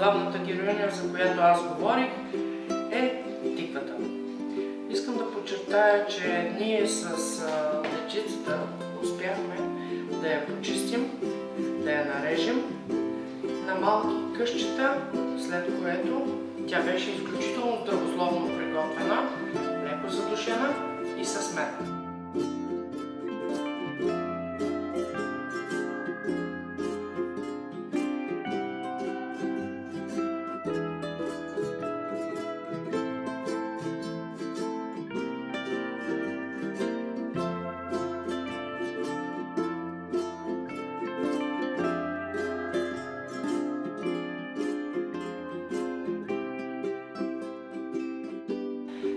главната героиня, за която аз говорих, е тиквата. Искам да подчертая, че ние с дечицата успяхме да я почистим, да я нарежем на малки късчета, след което тя беше изключително здравословно приготвена, леко задушена и с мед.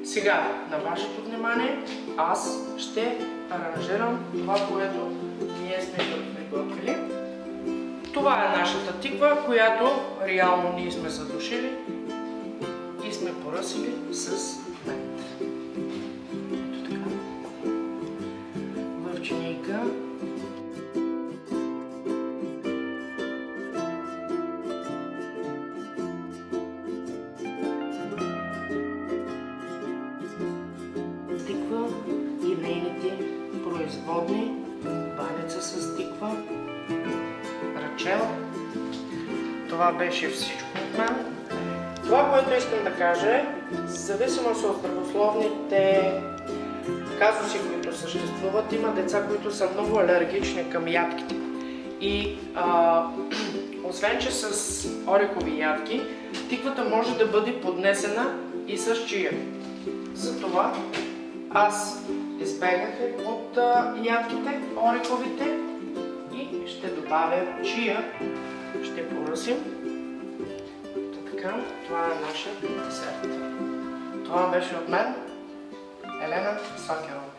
Сега, на вашето внимание, аз ще аранжирам това, което ние сме приготвили. Това е нашата тиква, която реално ние сме задушили и сме поръсили с мед. Ето така. В чинийка. Тиква и нейните производни, баница с тиква, рачел. Това беше всичко от мен. Това, което искам да кажа е, в зависимост от здравословните казуси, които съществуват, има деца, които са много алергични към ядките. И освен, че с орехови ядки, тиквата може да бъде поднесена и с чия. Затова аз избегнах от ядките, ореховите, и ще добавя чия. Ще поръсим. Така, това е нашия десерт. Това беше от мен, Елена Сакерова.